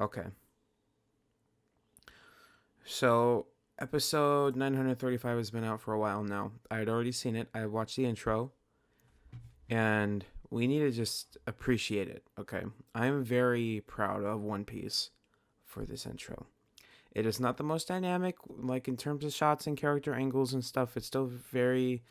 Okay. So, episode 935 has been out for a while now. I had already seen it. I watched the intro, and we need to just appreciate it, okay? I'm very proud of One Piece for this intro. It is not the most dynamic, like in terms of shots and character angles and stuff. It's still very,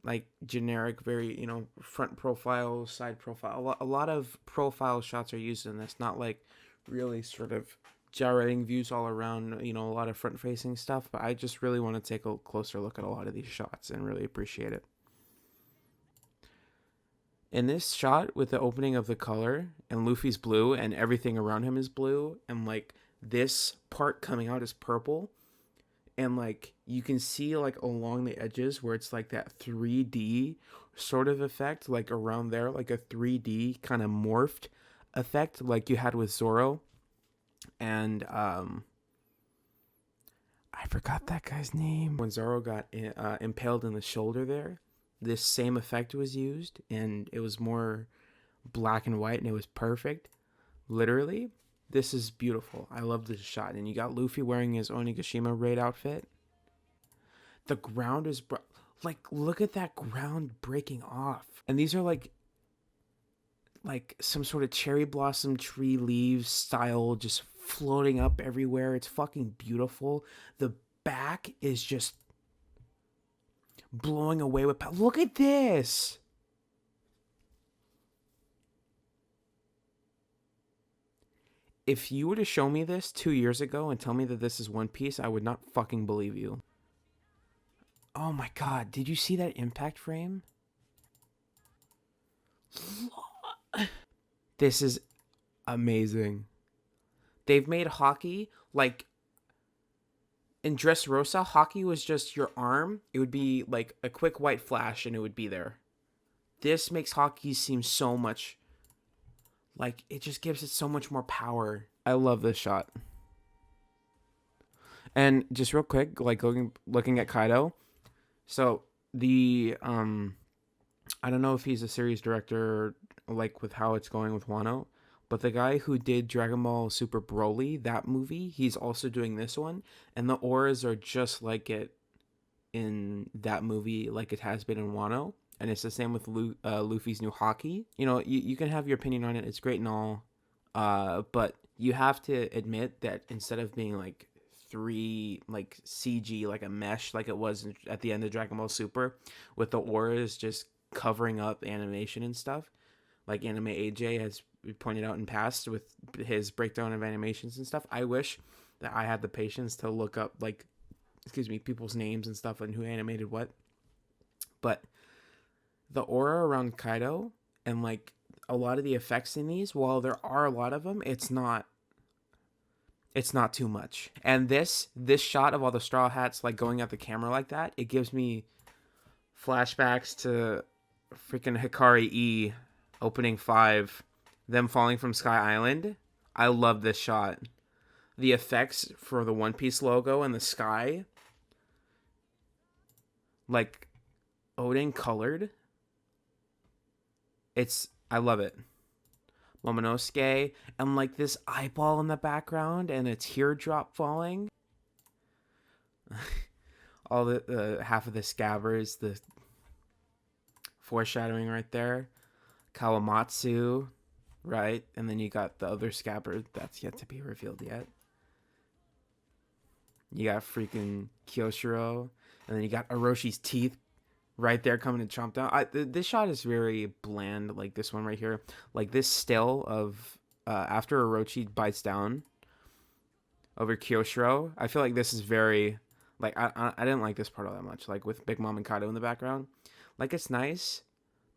like, generic, very, front profile, side profile. A lot of profile shots are used in this, not like really sort of gyrating views all around, a lot of front facing stuff. But I just really want to take a closer look at a lot of these shots and really appreciate it. In this shot with the opening of the color and Luffy's blue and everything around him is blue and like this part coming out is purple and like you can see like along the edges where it's like that 3D sort of effect, like around there, like a 3D kind of morphed effect like you had with Zoro. And I forgot that guy's name. When Zoro got impaled in the shoulder there, this same effect was used and it was more black and white and it was perfect. Literally, this is beautiful. I love this shot. And you got Luffy wearing his Onigashima raid outfit. The ground is like, look at that ground breaking off. And these are like some sort of cherry blossom tree leaves style just floating up everywhere. It's fucking beautiful. The back is just blowing away with power. Look at this. If you were to show me this 2 years ago and tell me that this is One Piece, I would not fucking believe you. Oh my god, did you see that impact frame? This is amazing. They've made hockey like in Dressrosa, hockey was just your arm. It would be like a quick white flash and it would be there. This makes hockey seem so much like it just gives it so much more power. I love this shot. And just real quick, like looking at Kaido. So the I don't know if he's a series director like with how it's going with Wano, but the guy who did Dragon Ball Super Broly, that movie, he's also doing this one, and the auras are just like it in that movie, like it has been in Wano, and it's the same with Luffy's new hockey. You can have your opinion on it. It's great and all, but you have to admit that instead of being like three like CG like a mesh like it was at the end of Dragon Ball Super with the auras just covering up animation and stuff like Anime AJ has pointed out in past with his breakdown of animations and stuff. I wish that I had the patience to look up like people's names and stuff and who animated what. But the aura around Kaido and like a lot of the effects in these, while there are a lot of them, it's not too much. And this shot of all the straw hats like going at the camera like that, it gives me flashbacks to freaking Hikari E opening 5, them falling from Sky Island. I love this shot. The effects for the One Piece logo and the sky, like Odin colored. I love it. Momonosuke and like this eyeball in the background and a teardrop falling. All the half of the scabbers, the foreshadowing right there. Kawamatsu, right? And then you got the other scabbard that's yet to be revealed yet. You got freaking Kyoshiro, and then you got Oroshi's teeth right there coming to chomp down. This shot is very bland, like this one right here. Like this still of after Orochi bites down over Kyoshiro. I feel like this is very like I didn't like this part all that much. Like with Big Mom and Kaido in the background, like it's nice,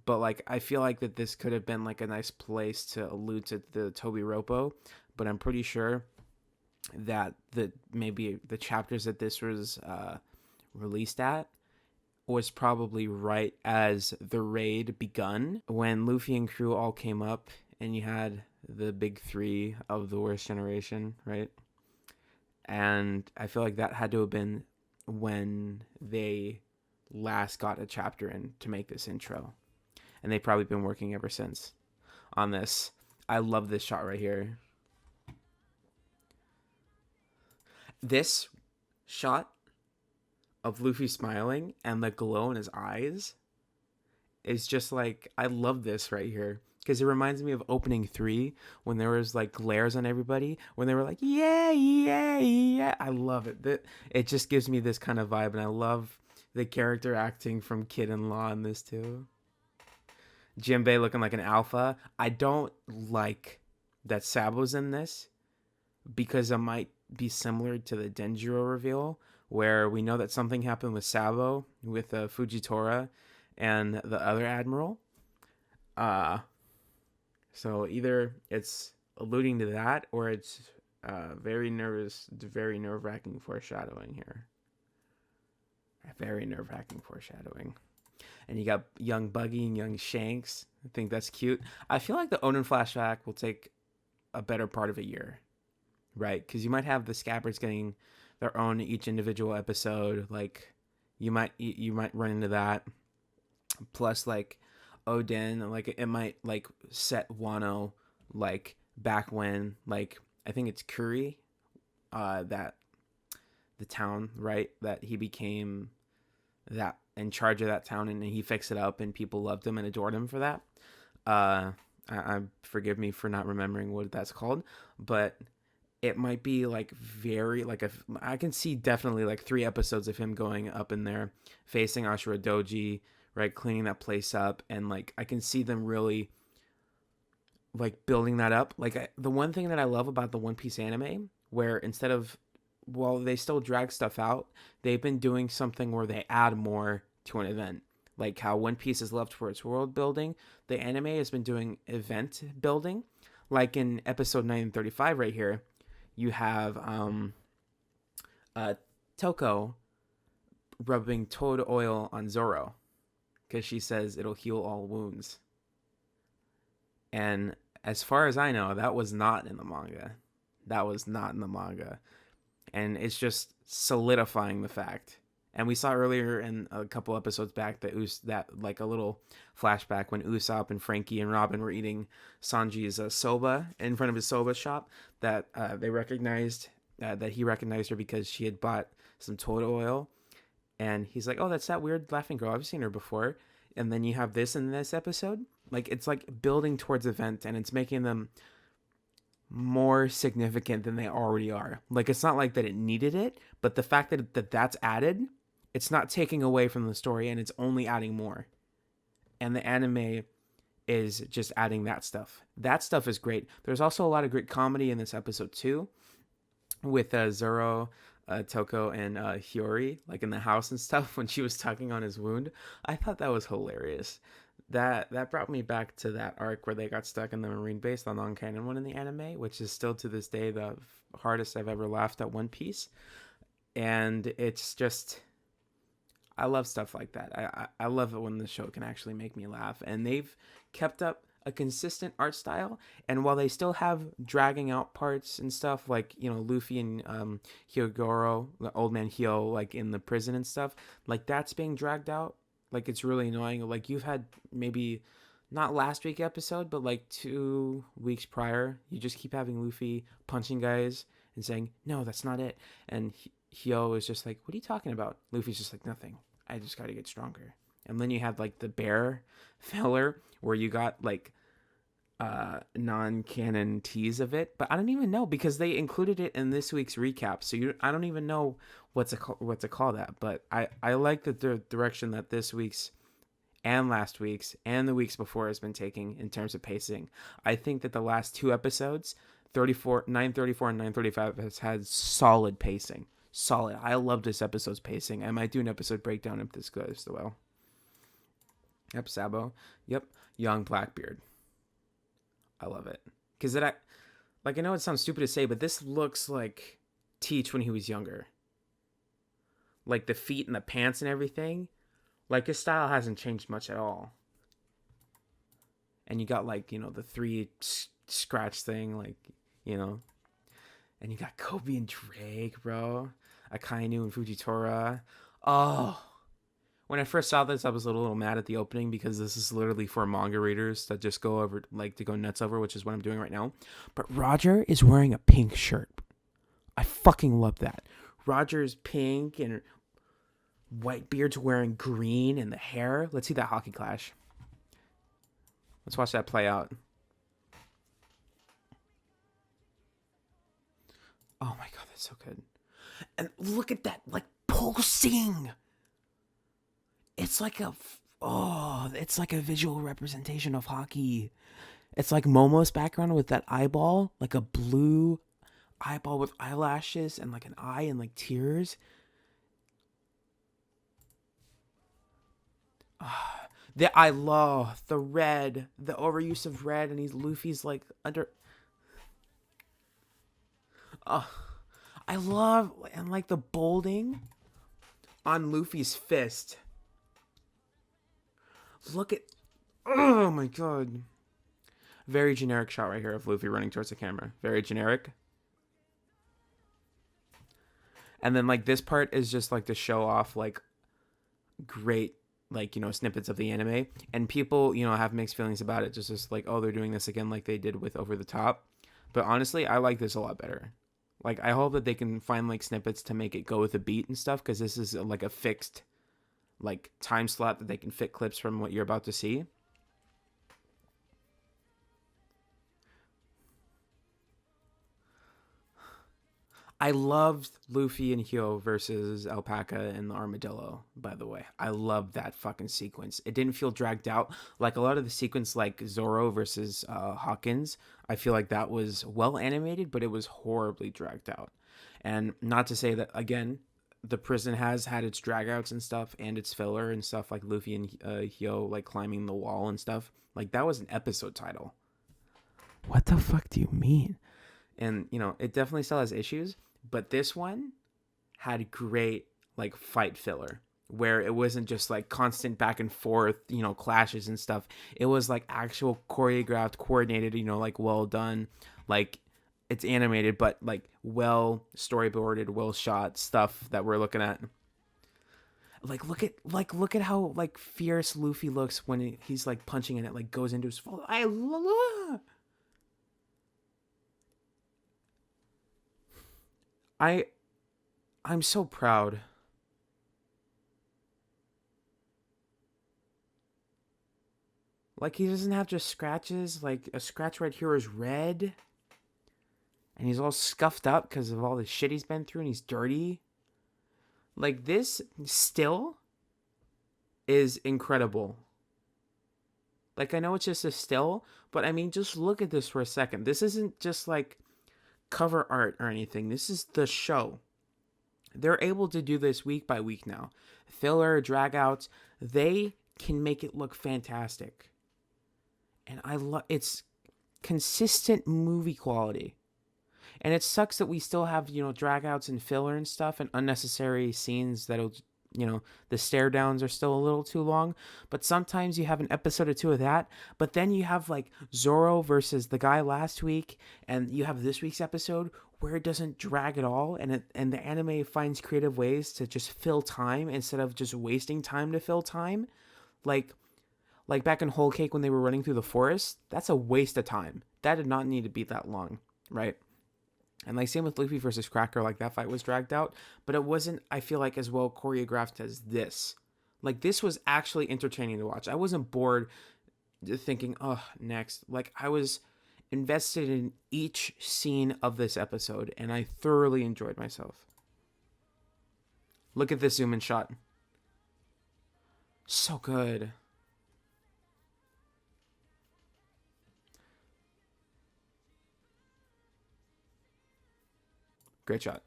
but like I feel like that this could have been like a nice place to allude to the Toby Roppo. But I'm pretty sure that maybe the chapters that this was released at was probably right as the raid begun when Luffy and crew all came up and you had the big 3 of the worst generation, right? And I feel like that had to have been when they last got a chapter in to make this intro, and they've probably been working ever since. on this. I love this shot right here. This shot of Luffy smiling and the glow in his eyes is just like, I love this right here because it reminds me of opening 3 when there was like glares on everybody when they were like yeah yeah yeah. I love it. It just gives me this kind of vibe, and I love the character acting from Kid and Law in this too. Jinbei looking like an alpha. I don't like that Sabo's in this because it might be similar to the Denjiro reveal, where we know that something happened with Sabo, with Fujitora, and the other admiral. Uh, so either it's alluding to that, or it's very nerve wracking foreshadowing here. Very nerve wracking foreshadowing. And you got young Buggy and young Shanks. I think that's cute. I feel like the Onin flashback will take a better part of a year, right? Because you might have the Scabbards getting their own each individual episode. Like you might run into that. Plus, like Odin, like it might like set Wano like back when, like I think it's Kuri, that the town, right, that he became that in charge of that town, and he fixed it up and people loved him and adored him for that. I forgive me for not remembering what that's called, but it might be like very like I can see definitely like 3 episodes of him going up in there facing Ashura Doji, right, cleaning that place up, and like I can see them really like building that up. Like the one thing that I love about the One Piece anime, where instead of, well, they still drag stuff out, they've been doing something where they add more to an event. Like how One Piece is loved for its world building, the anime has been doing event building. Like in episode 935 right here, you have Toko rubbing toad oil on Zoro because she says it'll heal all wounds. And as far as I know, that was not in the manga. That was not in the manga. And it's just solidifying the fact. And we saw earlier in a couple episodes back that like a little flashback when Usopp and Frankie and Robin were eating Sanji's soba in front of his soba shop, that they recognized that he recognized her because she had bought some toad oil. And he's like, oh, that's that weird laughing girl. I've seen her before. And then you have this in this episode. Like, it's like building towards event, and it's making them more significant than they already are. Like, it's not like that it needed it, but the fact that that's added, it's not taking away from the story, and it's only adding more. And the anime is just adding that stuff. That stuff is great. There's also a lot of great comedy in this episode too, with Zoro, Toko, and Hiyori, like in the house and stuff when she was tugging on his wound. I thought that was hilarious. That brought me back to that arc where they got stuck in the marine base, the non-canon one in the anime, which is still to this day the hardest I've ever laughed at One Piece. And it's just, I love stuff like that. I love it when the show can actually make me laugh. And they've kept up a consistent art style, and while they still have dragging out parts and stuff, like, you know, Luffy and Hyogoro, the old man Hyo, like in the prison and stuff, like that's being dragged out. Like it's really annoying. Like you've had maybe not last week episode, but like 2 weeks prior, you just keep having Luffy punching guys and saying, no, that's not it. And Hyo is just like, what are you talking about? Luffy's just like, nothing. I just got to get stronger. And then you had like the bear filler where you got like non-canon tease of it, but I don't even know because they included it in this week's recap. So I don't even know what to call that. But I like the direction that this week's and last week's and the weeks before has been taking in terms of pacing. I think that the last 2 episodes, 934 and 935, has had solid pacing. Solid. I love this episode's pacing. I might do an episode breakdown if this goes well. Yep, Sabo. Yep, young Blackbeard. I love it. Because I know it sounds stupid to say, but this looks like Teach when he was younger. Like the feet and the pants and everything. Like his style hasn't changed much at all. And you got like, you know, the 3 scratch thing, like, you know. And you got Kobe and Drake, bro. Akainu and Fujitora. Oh, When I first saw this, I was a little mad at the opening because this is literally for manga readers that just go over, like, to go nuts over, which is what I'm doing right now. But Roger is wearing a pink shirt. I fucking love that. Roger's pink and Whitebeard's wearing green and the hair. Let's see that hockey clash. Let's watch that play out. Oh my god, that's so good. And look at that, like, pulsing. It's like it's like a visual representation of hockey. It's like Momo's background with that eyeball, like a blue eyeball with eyelashes and like an eye and like tears. I love the red, the overuse of red, and Luffy's like under. Oh, I love and like the bolding on Luffy's fist. Look at, oh my god, very generic shot right here of Luffy running towards the camera. Very generic. And then like this part is just like to show off like great, like, you know, snippets of the anime, and people, you know, have mixed feelings about it, just like, oh, they're doing this again like they did with Over the Top. But honestly, I like this a lot better. Like, I hope that they can find like snippets to make it go with a beat and stuff, because this is like a fixed like time slot that they can fit clips from what you're about to see. I loved Luffy and Hyo versus Alpaca and the Armadillo, by the way. I loved that fucking sequence. It didn't feel dragged out. Like a lot of the sequence, like Zoro versus Hawkins, I feel like that was well animated, but it was horribly dragged out. And not to say that, again, the prison has had its dragouts and stuff, and its filler and stuff, like Luffy and Hyo, like climbing the wall and stuff. Like, that was an episode title. What the fuck do you mean? And, you know, it definitely still has issues, but this one had great like fight filler where it wasn't just like constant back and forth, you know, clashes and stuff. It was like actual choreographed, coordinated, you know, like well done, like it's animated, but like well storyboarded, well shot stuff that we're looking at. Like look at how like fierce Luffy looks when he's like punching and it like goes into his fall. I I'm so proud. Like, he doesn't have just scratches. Like, a scratch right here is red. And he's all scuffed up because of all the shit he's been through and he's dirty. Like, this still is incredible. Like, I know it's just a still, but I mean, just look at this for a second. This isn't just like cover art or anything. This is the show. They're able to do this week by week now. Filler, drag outs, they can make it look fantastic. And I love it's consistent movie quality. And it sucks that we still have, you know, drag outs and filler and stuff and unnecessary scenes that'll, you know, the stare downs are still a little too long. But sometimes you have an episode or two of that. But then you have like Zoro versus the guy last week. And you have this week's episode where it doesn't drag at all. And the anime finds creative ways to just fill time instead of just wasting time to fill time. Like back in Whole Cake when they were running through the forest, that's a waste of time. That did not need to be that long, right? And like same with Luffy versus Cracker, like that fight was dragged out, but it wasn't, I feel like, as well choreographed as this. Like this was actually entertaining to watch. I wasn't bored thinking, oh, next. Like I was invested in each scene of this episode, and I thoroughly enjoyed myself. Look at this zoom in shot. So good. Great shot.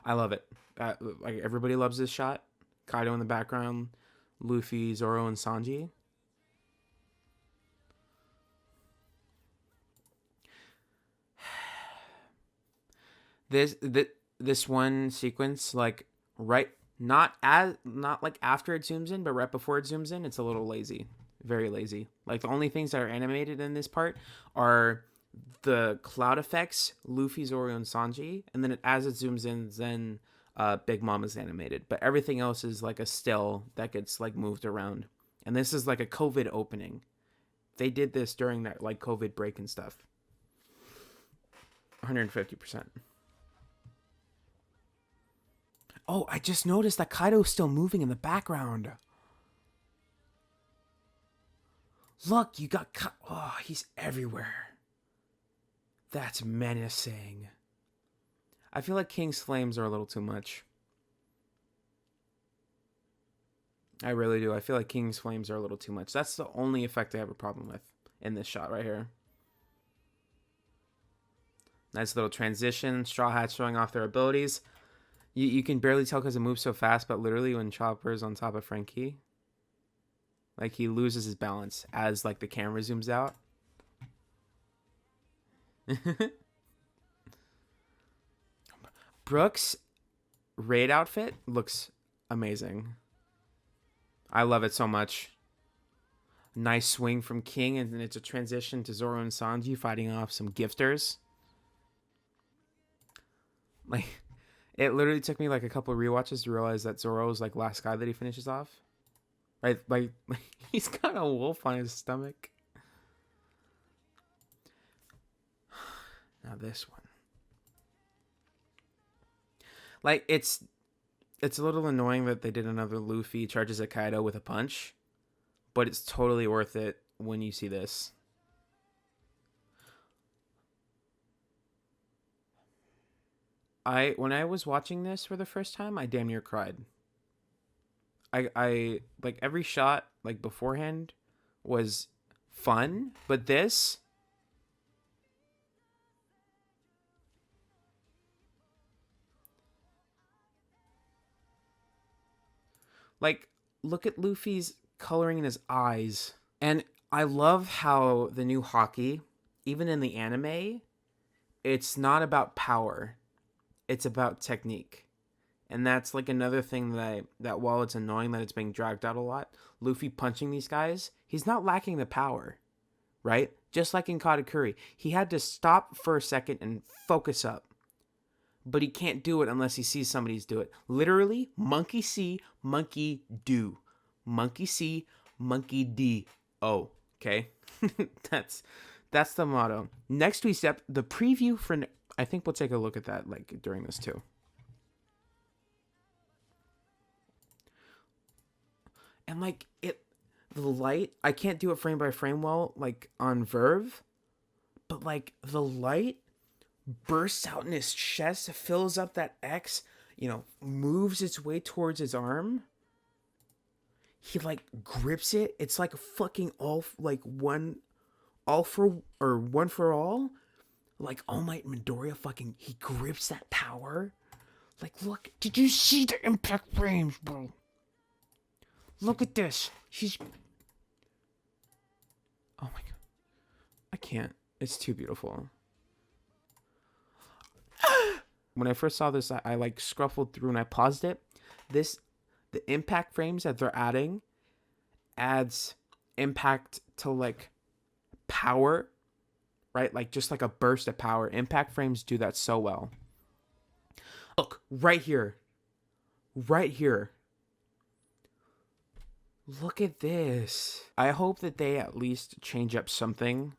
I love it. Like everybody loves this shot. Kaido in the background, Luffy, Zoro, and Sanji. This one sequence, like right, not like after it zooms in, but right before it zooms in, it's a little lazy, very lazy. Like the only things that are animated in this part are the cloud effects, Luffy, Zoro, and Sanji, and then as it zooms in, then Big Mom is animated, but everything else is like a still that gets like moved around. And this is like a COVID opening. They did this during that like COVID break and stuff. 150%. Oh, I just noticed that Kaido's still moving in the background. Look, you got oh, he's everywhere. That's menacing. I feel like King's Flames are a little too much. I really do. I feel like King's Flames are a little too much. That's the only effect I have a problem with in this shot right here. Nice little transition. Straw Hats showing off their abilities. You can barely tell because it moves so fast, but literally when Chopper's on top of Frankie, like he loses his balance as like the camera zooms out. Brooke's raid outfit looks amazing. I love it so much. Nice swing from King, and then it's a transition to Zoro and Sanji fighting off some gifters. Like, it literally took me like a couple of rewatches to realize that Zoro's like last guy that he finishes off. Right? Like he's got a wolf on his stomach. Now this one. Like, it's a little annoying that they did another Luffy charges at Kaido with a punch, but it's totally worth it when you see this. When I was watching this for the first time, I damn near cried. I like every shot like beforehand was fun, but this, like, look at Luffy's coloring in his eyes. And I love how the new hockey, even in the anime, it's not about power. It's about technique. And that's like another thing that while it's annoying that it's being dragged out a lot, Luffy punching these guys, he's not lacking the power, right? Just like in Katakuri, he had to stop for a second and focus up. But he can't do it unless he sees somebody's do it. Literally, monkey see, monkey do. Monkey see, monkey D. Oh, okay? That's the motto. Next we step the preview for... I think we'll take a look at that like during this too. And like the light, I can't do it frame by frame well, like on Verve, but like the light bursts out in his chest, fills up that X, moves its way towards his arm. He like grips it. It's like a fucking one for all. Like All Might Midoriya fucking, he grips that power. Like, look, did you see the impact frames, bro? Look at this. Oh my god. I can't. It's too beautiful. When I first saw this, I like scruffled through and I paused it. The impact frames that they're adding adds impact to like power, right? Like just like a burst of power. Impact frames do that so well. Look, right here. Right here. Look at this. I hope that they at least change up something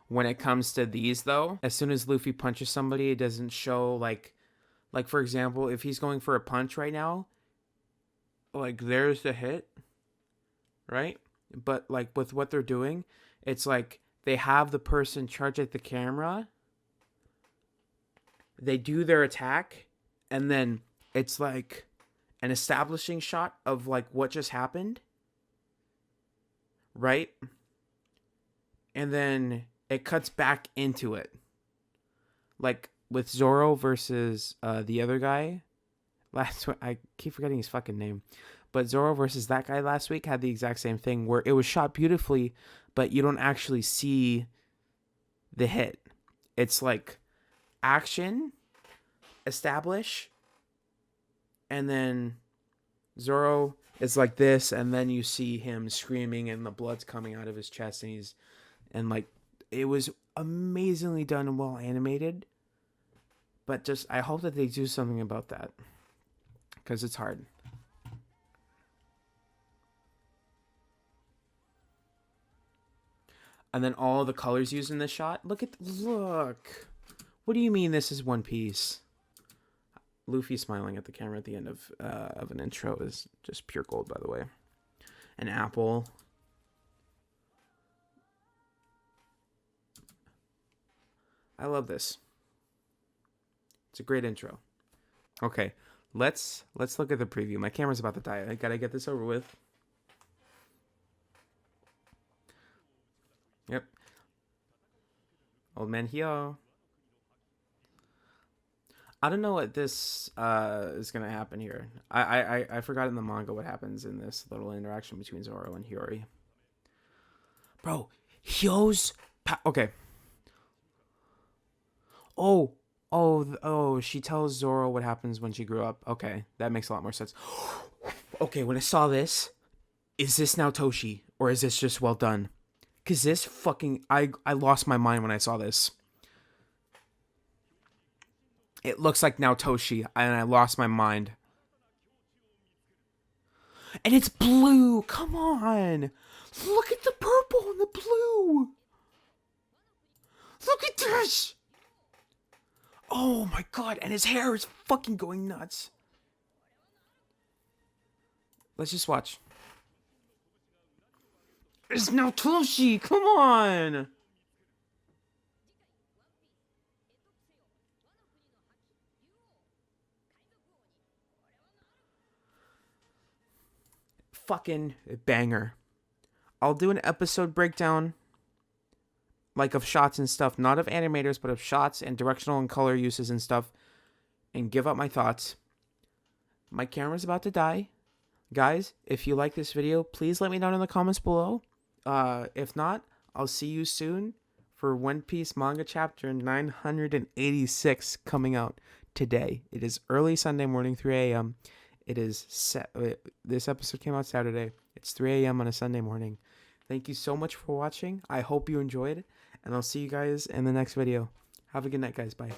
when it comes to these, though. As soon as Luffy punches somebody, it doesn't show, like for example, if he's going for a punch right now, like, there's the hit, right? But, like, with what they're doing, it's like they have the person charge at the camera, they do their attack, and then it's like an establishing shot of, like, what just happened, right? And then it cuts back into it. Like with Zoro versus the other guy. I keep forgetting his fucking name. But Zoro versus that guy last week had the exact same thing where it was shot beautifully, but you don't actually see the hit. It's like action, establish, and then Zoro is like this, and then you see him screaming and the blood's coming out of his chest, and like it was amazingly done and well animated. But just I hope that they do something about that. because it's hard. And then all the colors used in this shot. Look. What do you mean this is One Piece? Luffy smiling at the camera at the end of an intro is just pure gold, by the way. An apple. I love this. It's a great intro. Okay, let's look at the preview. My camera's about to die. I gotta get this over with. Yep. Old man here. I don't know what this is gonna happen here. I forgot in the manga what happens in this little interaction between Zoro and Hiyori. Bro, Hyo's okay. Oh, she tells Zoro what happens when she grew up. Okay, that makes a lot more sense. Okay, when I saw this, is this now Toshi? Or is this just well done? Because this fucking... I lost my mind when I saw this. It looks like now Toshi, and I lost my mind. And it's blue! Come on! Look at the purple and the blue! Look at this! Oh my god, and his hair is fucking going nuts. Let's just watch. It's now Toshi, come on! Fucking banger. I'll do an episode breakdown, like of shots and stuff, not of animators, but of shots and directional and color uses and stuff, and give up my thoughts. My camera's about to die. Guys, if you like this video, please let me know in the comments below. If not, I'll see you soon for One Piece manga chapter 986 coming out today. It is early Sunday morning, 3 a.m. It is this episode came out Saturday. It's 3 a.m. on a Sunday morning. Thank you so much for watching. I hope you enjoyed, and I'll see you guys in the next video. Have a good night, guys. Bye.